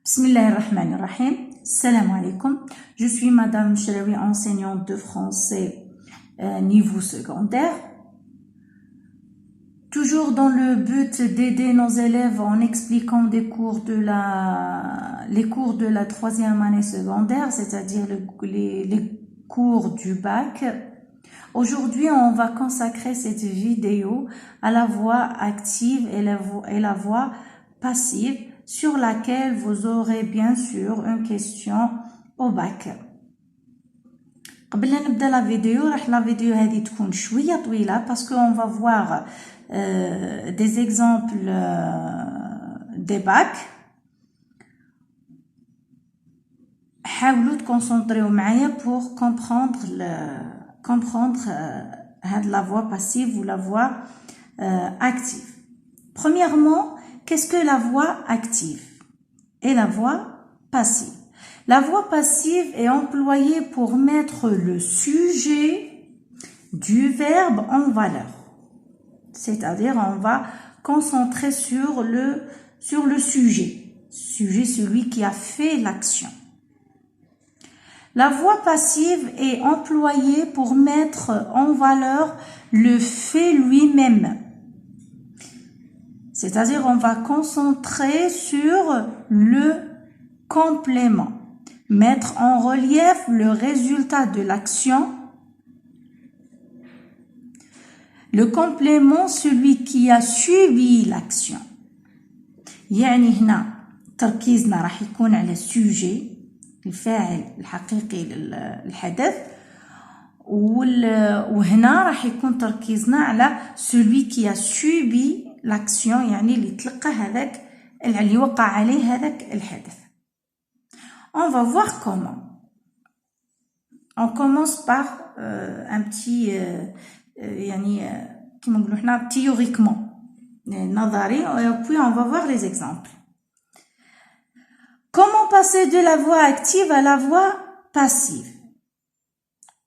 Bismillahirrahmanirrahim. Salam alaikum. Je suis Madame Chalawi, enseignante de français niveau secondaire. Toujours dans le but d'aider nos élèves en expliquant les cours de la troisième année secondaire, c'est-à-dire les cours du bac. Aujourd'hui, on va consacrer cette vidéo à la voix active et la voix passive, sur laquelle vous aurez bien sûr une question au bac. قبل لا نبدا لا فيديو هذه تكون شويه طويله parce qu'on va voir des exemples des bacs. حاولوا تكونسونطريو معايا pour comprendre la voix passive ou la voix active. Premièrement, qu'est-ce que la voix active et la voix passive? La voix passive est employée pour mettre le sujet du verbe en valeur. C'est-à-dire, on va concentrer sur le sujet, celui qui a fait l'action. La voix passive est employée pour mettre en valeur le fait lui-même. C'est-à-dire, on va concentrer sur le complément, mettre en relief le résultat de l'action. Le complément, celui qui a suivi l'action. يعني هنا تركيزنا راح يكون على السوجي، الفاعل الحقيقي للحدث، وهنا راح يكون تركيزنا على celui qui a suivi l'action، يعني اللي تلقى هذاك اللي وقع عليه هذاك الحدث. On va voir comment. On commence par un petit كما نقولوا حنا théoriquement نظري، et puis on va voir les exemples. Comment passer de la voix active à la voix passive?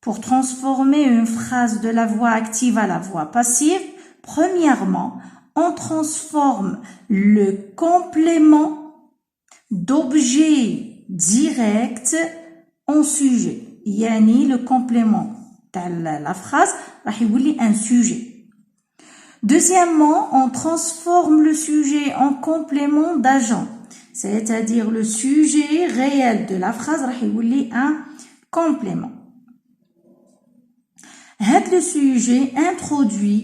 Pour transformer une phrase de la voix active à la voix passive, premièrement, on transforme le complément d'objet direct en sujet. يعني le complément de la phrase راح يولي un sujet. Deuxièmement, on transforme le sujet en complément d'agent. C'est-à-dire le sujet réel de la phrase راح يولي un complément. Le sujet introduit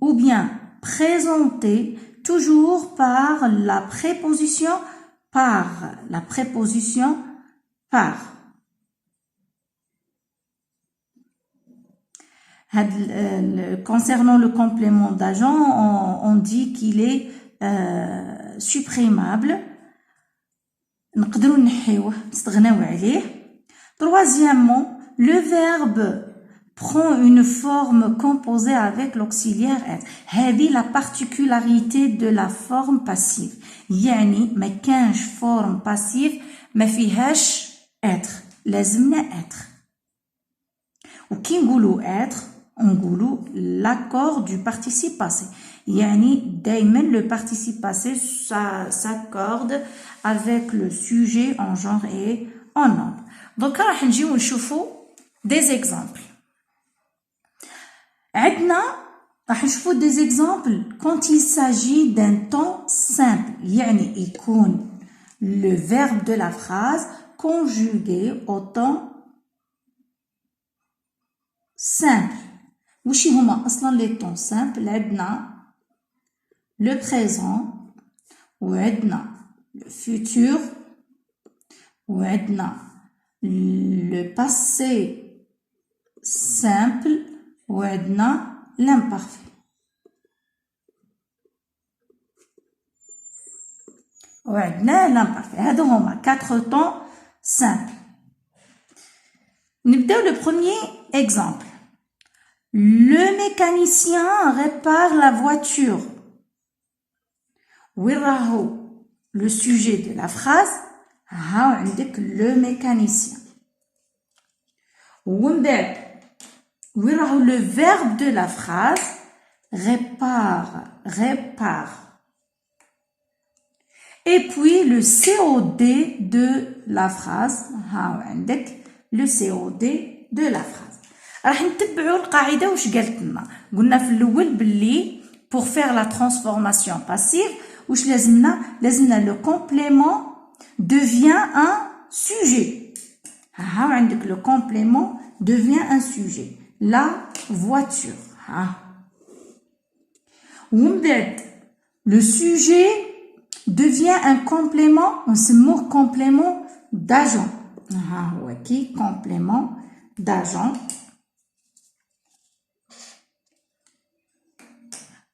ou bien présenté toujours par la préposition par. Concernant le complément d'agent, on dit qu'il est supprimable. نقدروا نحيوه نستغناو عليه. Troisièmement, le verbe prend une forme composée avec l'auxiliaire être. هذه la particularité de la forme passive. يعني ما كانش forme passive ما فيهاش être. لازمنا être. وكي نقولوا être on نقولوا l'accord du participe passé. يعني دايما le participe passé s'accorde avec le sujet en genre et en nombre. Donc راح نجيو نشوفوا des exemples. عندنا راح نشوفوا des exemples quand il s'agit d'un temps simple. يعني يكون le verbe de la phrase conjugué au temps simple. وش هما اصلا les temps simples؟ عندنا le présent وعندنا le futur وعندنا le passé simple وعندنا l'imparfait. وعندنا l'imparfait. هادو هما 4 temps simples. نبداو le premier exemple. Le mécanicien répare la voiture. وين راهو le sujet de la phrase؟ ها عندك le mécanicien. ومن بعد وين راهو le verbe de la phrase؟ répare. Et puis le COD de la phrase. Le COD de la phrase. راح نتبعوا القاعدة واش قالت لنا. قلنا في الأول باللي pour faire la transformation passive واش لازمنا le complément devient un sujet. عندك le complément devient un sujet. La voiture. ومن بعد le sujet devient un complément, on se mot complément d'agent. Qui complément d'agent.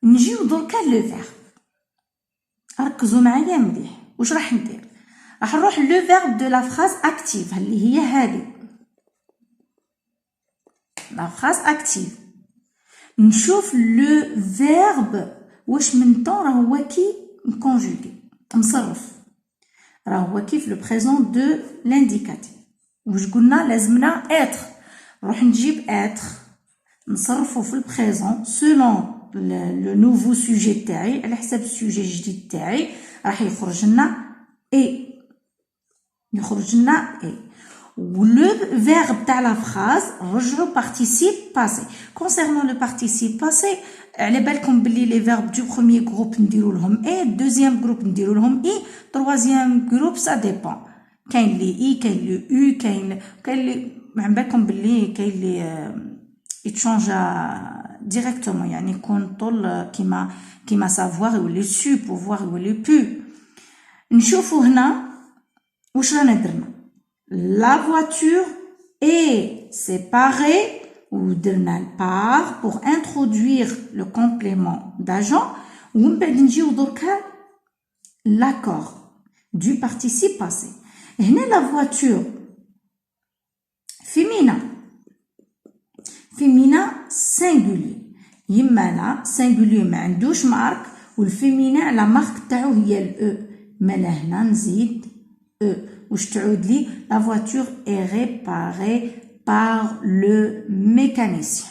نجيو دركا لو فيرب. ركزوا معايا مليح. واش راح ندير؟ راح نروح لو فيرب دو لا فراز اكتيف اللي هي هذه. لا فراز اكتيف. نشوف لو فيرب واش من طون راه هو كي كونجوغي مصرف. راه هو كيف لو بريزون دو لانديكاتيف. واش قلنا لازمنا اتر. نروح نجيب اتر نصرفو في البريزون سولون لو نوفو سوجي تاعي على حساب السوجي الجديد تاعي راح يخرج لنا اي. ولو فيرب تاع لا فراز رجعوا بارتيسيب باسي. كونسيرنون لو بارتيسيب باسي على بالكم بلي لي فيرب دو بروميير جروب نديرو لهم اي، دوزيام جروب نديرو لهم اي، تروازيام جروب سا ديبون. كاين لي اي، كاين لو او، كاين لي على بالكم بلي كاين لي يتشونجا ديريكتومون يعني يكون طول كيما سافوار يولي سو، بوفوار يولي بو. نشوفوا هنا واش رانا درنا. La voiture est séparée ou درنا par pour introduire le complément d'agent. ومن بعد نجيو دركا l'accord du participe passé. هنا la voiture féminin singulier. يما لا singulier ما عندوش مارك والفيمينا على مارك تاعو هي الاو. مالا هنا نزيد او. واش تعود لي la voiture est réparée par le mécanicien.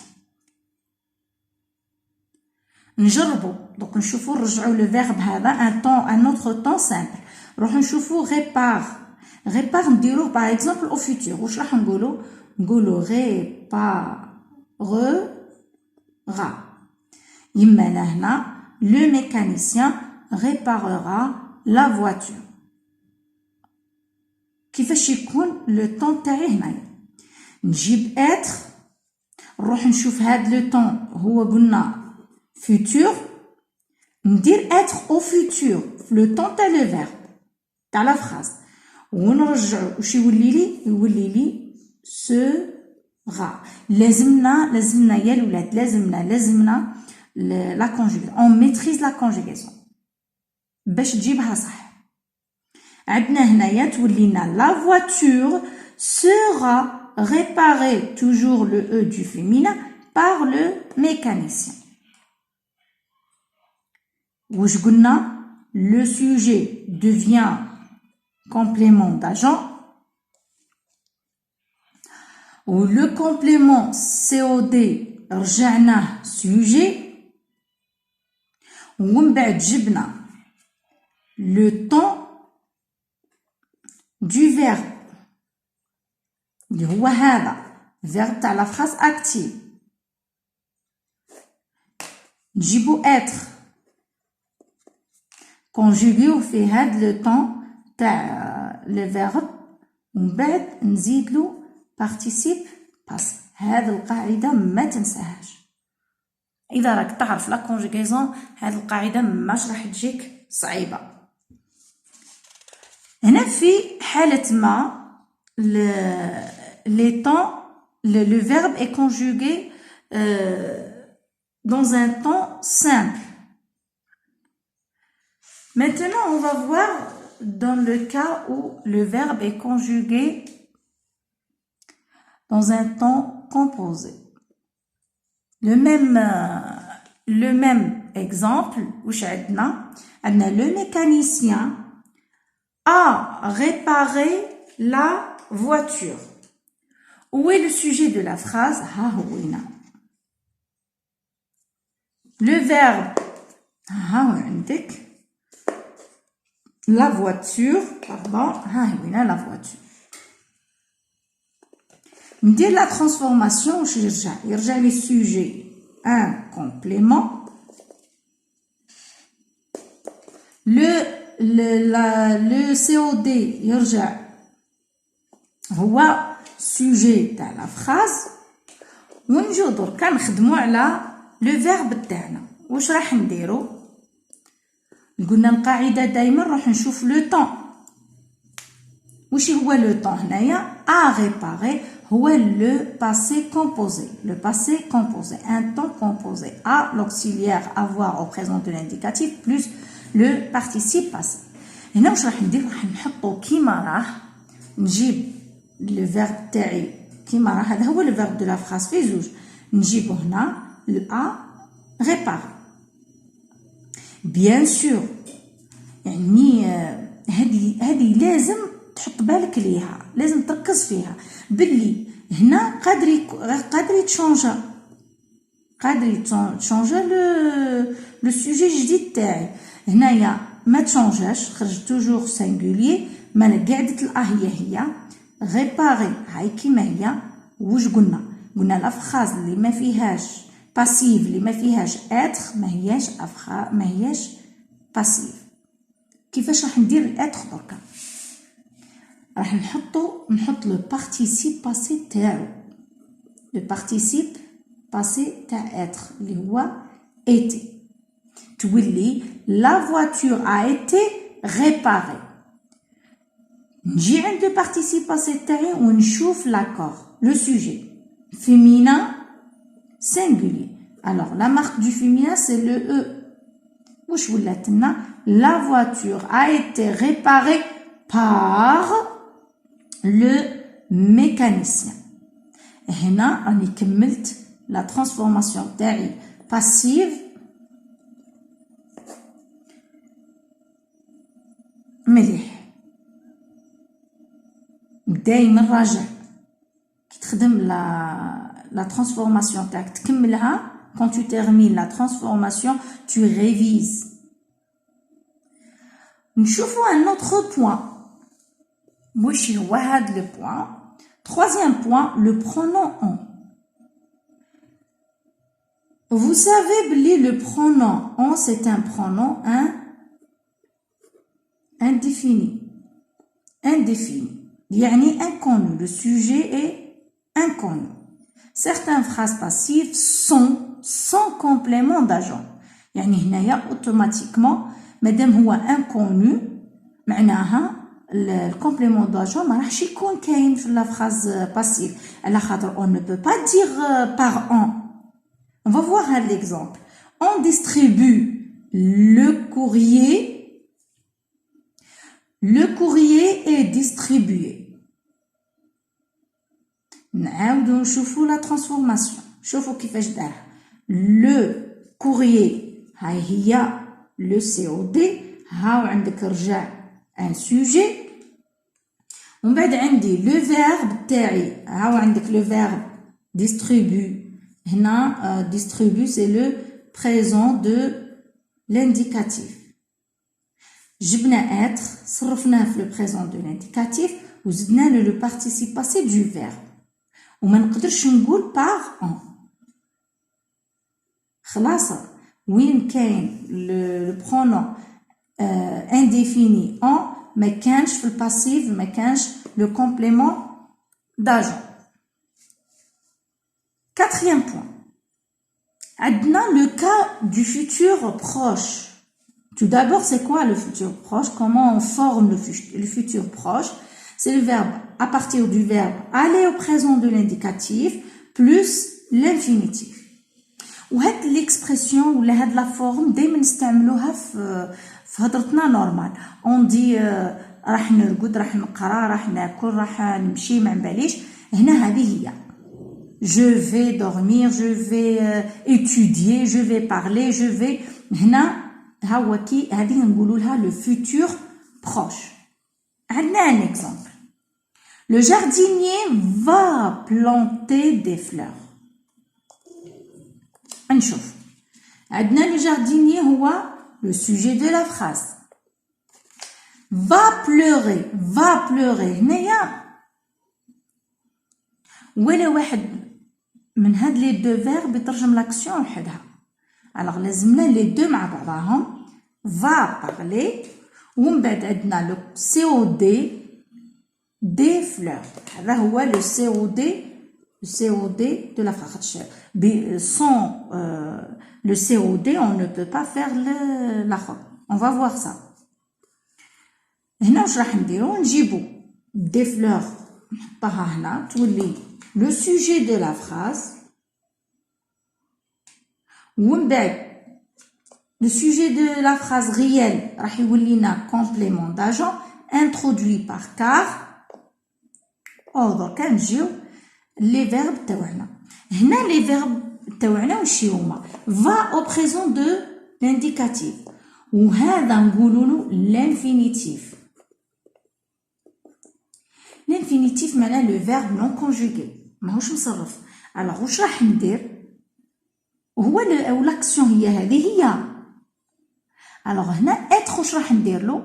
نجربوا دوك نشوفوا نرجعوا لو فيرب هذا ان اوتر طون سامبل. نروحوا نشوفوا ريبار نديروه باغ اكزومبل او فيتور. واش راح نقولوا ريبارغا. يما هنا le mécanicien réparera la voiture. كيفاش يكون لو طون تاعي هنايا؟ نجيب اتر نروح نشوف هاد لو طون هو قلنا فيتور ندير اتر او فيتور في لو طون تاع لو فيرب تاع لا فراز ونرجعو واش يولي لي سوغا. لازمنا يا الولاد لازمنا لا كونجوغي اون ميتريز لا كونجوغاسيون باش تجيبها صح. عندنا هنايا تولينا la voiture sera réparée, toujours le E du féminin, par le mécanicien. واش قلنا le sujet devient complément d'agent ou le complément COD رجعناه sujet ومن بعد جبنا le temps du verbe اللي هو هذا verbe تاع لا phrase active. نجيبو être conjugué في هاد لو طون تاع لو verbe ومن بعد نزيدلو participe passé. هاد القاعدة ما تنساهاش. إذا راك تعرف لا كونجوغيزون هاد القاعدة ماش راح تجيك صعيبة. هنا في حالة ما les temps le verbe est conjugué dans un temps simple. Maintenant, on va voir dans le cas où le verbe est conjugué dans un temps composé. Le même exemple où le mécanicien a réparé la voiture. Où est le sujet de la phrase? Le verbe la voiture, pardon, la voiture. Dès la transformation, il y a les sujets, un complément. Le COD, il y a sujet de la phrase. ونجو دركا نخدمو على لو فيرب تاعنا. واش راح نديرو؟ قلنا القاعده دائما نروح نشوف لو طون. واش هو لو طون هنايا؟ ا ريباري هو لو باسé composé. Le passé composé, un temps composé. A l'auxiliaire avoir au présent de l'indicatif plus le participe passé. هنا واش راح ندير؟ راح نحطو كيما راه نجيب لو فيرب تاعي كيما راه هذا هو لو فيرب دو لا فراز في زوج. نجيبو هنا الأ ريباري. بيان سور يعني هذه لازم تحط بالك ليها، لازم تركز فيها باللي هنا قادر يتشونجا لو سوجي جديد تاعي. هنايا ما تشونجاش، خرج توجور سينغوليي. ما قاعدة الأ هي ريباري هاي كيما هي. واش قلنا لا فراز اللي ما فيهاش باسيف، اللي ما فيهاش اتر ما هياش باسيف. كيفاش راح ندير الاتر دركا؟ راح نحط لو بارتيسيب باسي تاعو. لو بارتيسيب باسي تاع اتر اللي هو ايتي. تولي لا فواتور ا ايتي ريباري. نجي عند لو بارتيسيب باسي تاعي ونشوف لاكور لو سوجي féminin singulier. Alors la marque du féminin c'est le E. واش ولات لنا؟ la voiture a été réparée par le mécanicien. هنا راني كملت la transformation تاعي passive مليح. دايما راجع كي تخدم la transformation تاعك تكملها. quand tu termines la transformation tu révises. نشوفوا un autre point. واش هو هاد le point. Troisième point, le pronom on. Vous savez que le pronom on c'est un pronom indéfini. Indéfini. يعني inconnu. Le sujet est inconnu. Certaines phrases passives sont sans complément d'agent. يعني هنايا automatiquement مادام هو inconnu معناها الكومبليمون داجون ما راحش يكون كاين في لا phrase passive. على خاطر on ne peut pas dire par on. On va voir un exemple. On distribue le courrier. Le courrier est distribué. نعاودو نشوفو لا ترانسفورماسيون. شوفو كيفاش دار. لو كوريي هاي هي لو COD. هاو عندك رجع ان سوجي. ومن بعد عندي لو فيرب تاعي. هاو عندك لو فيرب distribue. هنا distribue c'est le présent de l'indicatif. جبنا être صرفناه في le présent de l'indicatif وزدنا له le participe passé du verbe. وما نقدرش نقول par on. خلاص وين كاين le pronom indéfini on ما كانش في الباسيف ما كانش le complément d'agent. Quatrième point. عندنا le cas du futur proche. Tout d'abord, c'est quoi le futur proche? Comment on forme le futur proche? C'est le verbe à partir du verbe aller au présent de l'indicatif plus l'infinitif. وهاد l'expression ولا هاد la forme دايما نستعملوها في هضرتنا نورمال. on dit راح نرقد راح نقرا راح ناكل راح نمشي ما نباليش. هنا هذه هي je vais dormir je vais étudier je vais parler je vais. هنا هاو كي هذه نقولوا لها le futur proche. عندنا un exemple. Le jardinier va planter des fleurs. نشوف عندنا le jardinier هو le sujet de la phrase. va pleurer هنايا ولا واحد من هاد لي دو فيرب يترجم لاكسيون وحدها. الوغ لازمنا لي دو مع بعضهم va parler ومن بعد عندنا لو COD des fleurs. هذا هو لو COD de la phrase. Sans le COD, on ne peut pas faire la phrase. On va voir ça. هنا واش راح نديرو نجيبو des fleurs نحطها هنا تولي le sujet de la phrase ومن بعد le sujet de la phrase réelle راح يولينا complément d'agent introduit par car. دركا نجيو les verbes تاوعنا. هنا les verbes تاوعنا واش هما va au présent de l'indicatif وهذا نقولولو l'infinitif. l'infinitif معناه le verbe non conjugué ماهوش مصرف. alors واش راح ندير هو l'action هي هذه هي. alors هنا être واش راح نديرلو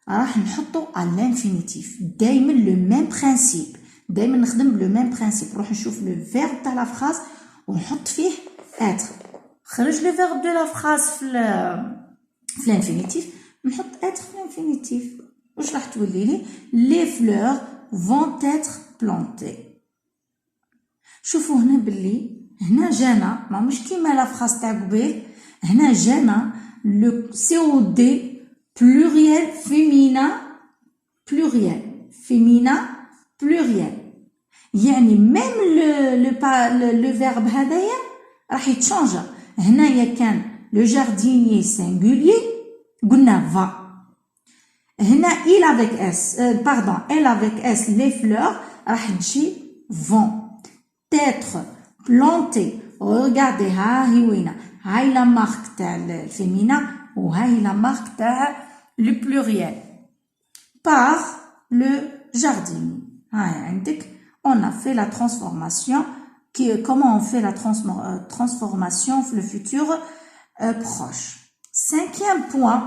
راح نحطو à l'infinitif دايما le même principe. دايما نخدم لو ميم برينسيپ. نروح نشوف لو فيرب تاع لا فراز ونحط فيه être. خرج لو فيرب دو لا فراز في الانفينيتيف نحط être في الانفينيتيف. واش راح تولي لي les fleurs vont être plantées. شوفوا هنا باللي هنا جانا ما مش كيما لا فراز تاع قبيل. هنا جانا لو COD pluriel féminin pluriel. يعني même le verbe هذايا راح يتشانجا. هنايا كان le jardinier singulier قلنا va. هنا il avec s elle avec s les fleurs راح تجي vont être plantées. regardez ها هي وينه هاي لا مارك تاع الفيمينا وهاي لا مارك تاع le pluriel par le jardinier. On a fait la transformation. Comment on fait la transformation le futur proche. Cinquième point.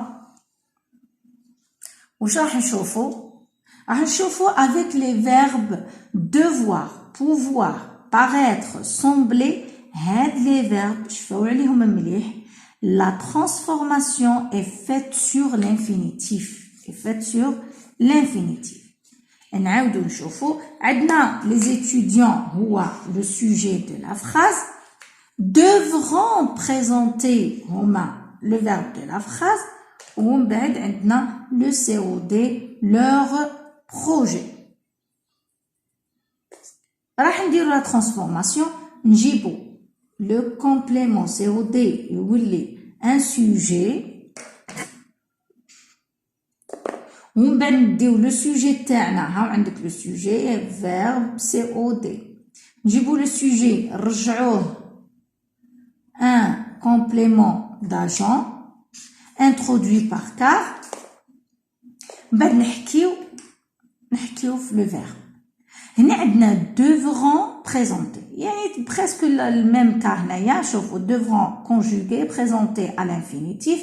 واش راح نشوفو avec les verbes devoir, pouvoir, paraître, sembler. هاد les verbes شوفوا عليهم مليح. La transformation est faite sur l'infinitif. نعاودو نشوفو عندنا les étudiants هو le sujet de la phrase devront présenter هما le verbe de la phrase ومن بعد عندنا le COD leur projet. راح نديرو la transformation نجيبو le complément COD يولي un sujet ومن بعد نديو لو سوجي تاعنا. ها عندك لو سوجي فيرب COD نجيبو لو سوجي نرجعوه ان كومبليمون داجون introduit par car. بعد نحكيو في لو فيرب. هنا عندنا devront présenter يعني presque le même cas هنايا. شوفوا devront conjuguer présenter à l'infinitif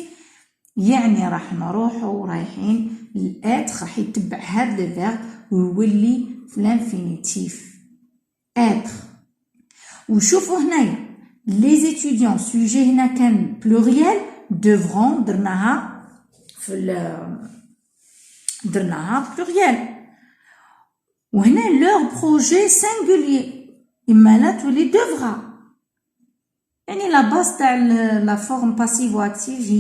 يعني راح نروحو رايحين الاتر راح يتبع هاد لو فيرب ويولي في الانفينيتيف être. وشوفوا هنايا les étudiants sujet هنا كان pluriel devront درناها pluriel وهنا leur projet singulier إما لا تولي devra. يعني لا باس تاع لا فورم باسيف واكتيف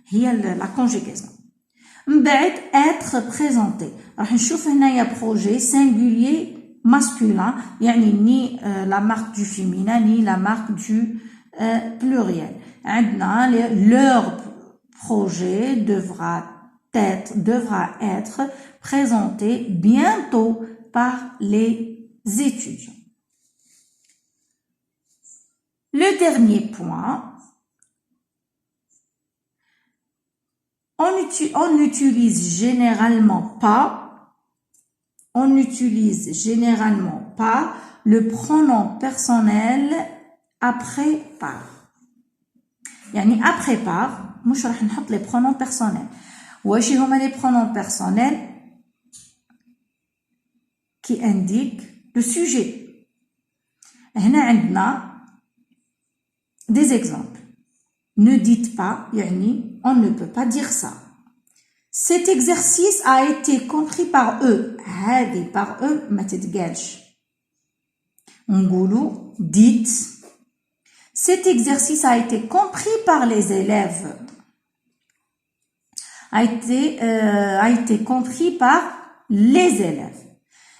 هي لا كونجيغاسيون. من بعد être présenté راح نشوف هنايا projet singulier masculin يعني ني لا مارك دو féminin ني لا مارك دو pluriel. عندنا leur projet devra être présenté bientôt par les étudiants. Le dernier point, on n'utilise généralement pas le pronom personnel après par. يعني après par مش راح نحط les pronoms personnels. واش هما les pronoms personnels qui indiquent le sujet. هنا عندنا des exemples. Ne dites pas, يعني on ne peut pas dire ça. Cet exercice a été compris par eux. هذه par eux ما تتقالش. نقولوا dites. Cet exercice a été compris par les élèves. A été compris par les élèves.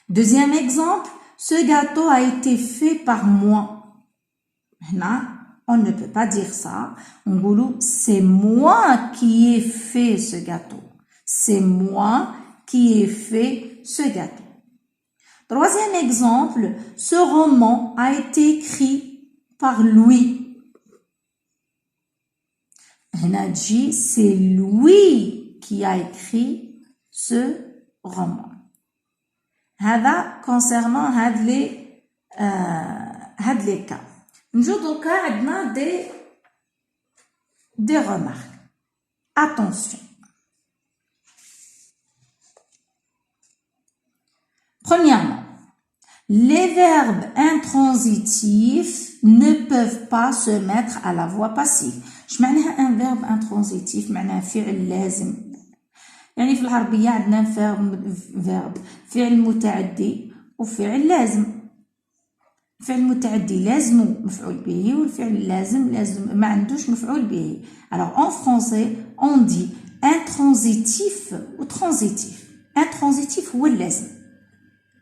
Deuxième exemple, ce gâteau a été fait par moi. Là, on ne peut pas dire ça. On dit c'est moi qui ai fait ce gâteau. C'est moi qui ai fait ce gâteau. Troisième exemple, ce roman a été écrit par lui. C'est lui qui a écrit ce roman. هذا concernant هاد les cas. نجو دوكا عندنا des remarques. Attention. Premièrement, les verbes intransitifs ne peuvent pas se mettre à la voix passive. اش معناها un verbe intransitif؟ معناها فعل لازم. يعني في العربية عندنا verbe فعل متعدي وفعل لازم. الفعل المتعدي لازم مفعول به والفعل اللازم لازم ما عندوش مفعول به. Alors en français on dit intransitif ou transitif. Intransitif هو اللازم.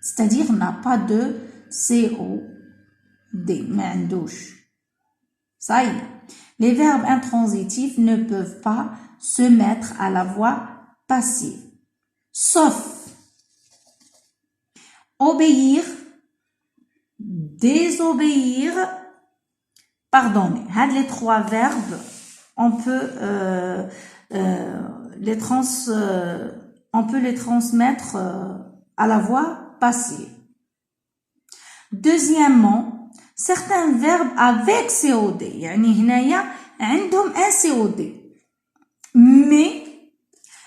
C'est-à-dire n'a pas de COD ما عندوش. Ça y est. Les verbes intransitifs ne peuvent pas se mettre à la voix passive. Sauf obéir, désobéir, pardonner. Les trois verbes, on peut les transmettre à la voix passive. Deuxièmement, certains verbes avec COD, يعني هنايا عندهم un COD, mais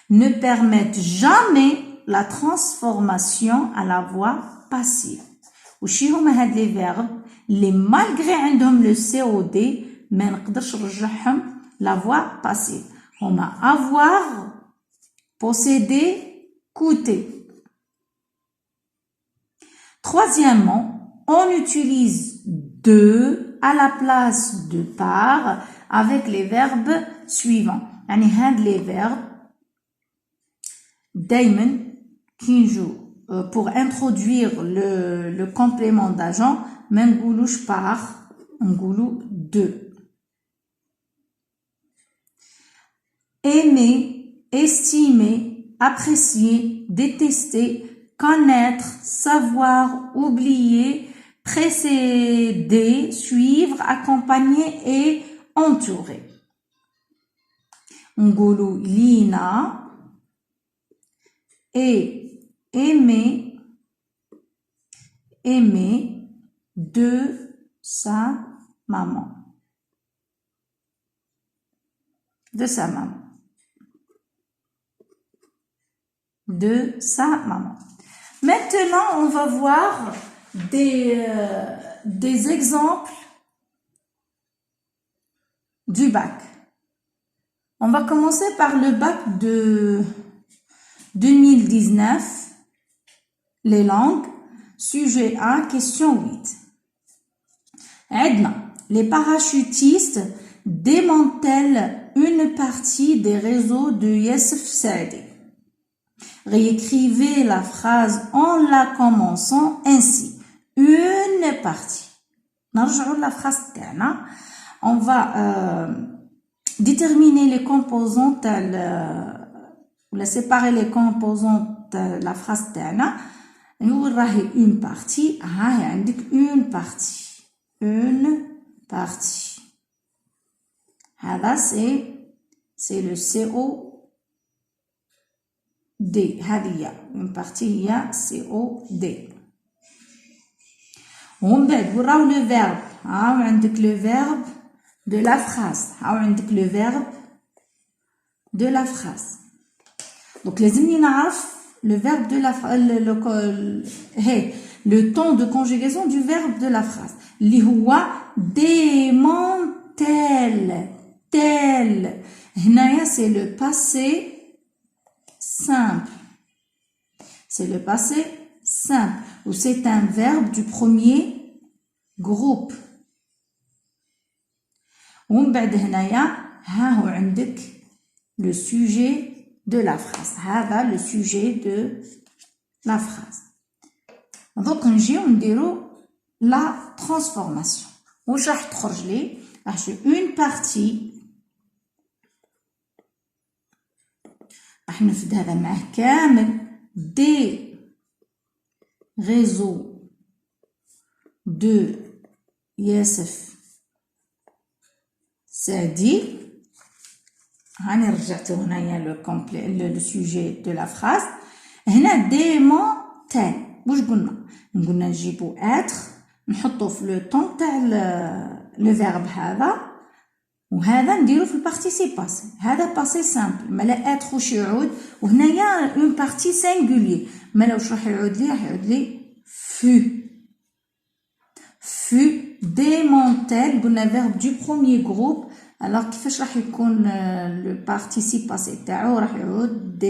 ne permettent jamais la transformation à la voix passive. وشي هما هاد les verbes اللي malgré عندهم le COD ما نقدرش نرجعهم la voix passive. هما avoir, posséder, coûter. Troisièmement, on utilise de à la place de par avec les verbes suivants. يعني هاد les verbes دايما كي نجو pour introduire le complément d'agent ما نقولوش par نقولو de. Aimer, estimer, apprécier, détester, connaître, savoir, oublier, précéder, suivre, accompagner et entourer. نقولو لينا et aimer de sa maman. De sa maman. De sa maman. Maintenant, on va voir des exemples du bac. On va commencer par le bac de 2019, les langues, sujet 1, question 8. عندنا, les parachutistes démantèlent une partie des réseaux de Youssef Saadi. Réécrivez la phrase en la commençant ainsi. Une partie. نرجعوا la phrase تاعنا. On va déterminer les composants ou séparer les composants de la phrase تاعنا. نقول راهي une partie. هاي عندك une partie. Une partie. هذا c'est le COD. هذه une partie هي COD. ومن بعد وراو le verbe. هاو عندك le verbe de la phrase. هاو عندك le verbe de la phrase. Donc لازمني نعرف le verbe de la le temps de conjugaison du verbe de la phrase اللي هو démentelle tel. هنايا c'est le passé simple. C'est le passé simple ou c'est un verbe du premier groupe. ومن بعد هنايا ها هو عندك le sujet de la phrase. هذا le sujet de la phrase. Donc نجيو نديرو la transformation. واش راح تخرج لي؟ راح une partie راح نفد هذا معاه كامل des réseaux de ياسف سعدي. هاني رجعتو هنايا le sujet de la phrase. هنا démentelle واش قلنا نجيبو être نحطو في لو طون تاع لو فيرب هذا وهذا نديرو في البارتيسيب باسي. هذا باسي سامبل مالا être واش يعود وهنايا اون بارتي سينغولير مالا واش راح يعود لي؟ راح يعود لي fut démentelle قلنا verbe du premier groupe. alors كيفاش راح يكون le participe passé تاعو؟ راح يعود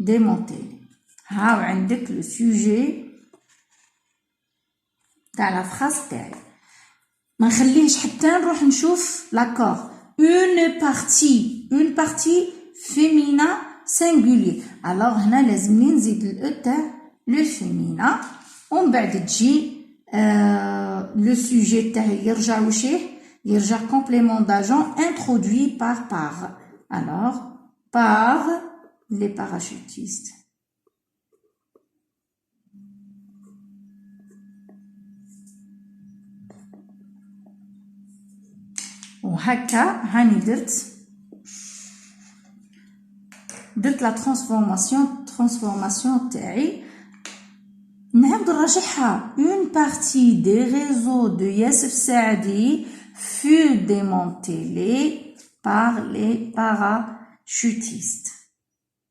démonter. هاو عندك le sujet تاع لا فراز تاعي. ما نخليهش حتى نروح نشوف لاكور une partie féminin singulier. alors هنا لازمني نزيد الاو تاع لو féminin ومن بعد تجي لو sujet تاعي يرجع وشيه؟ يرجع complément d'agent introduit par. alors par les parachutistes. وهكا هاني درت لا transformation تاعي. نعاود نراجعها. une partie des réseaux de ياسف سعدي fut démantelée par les parachutistes.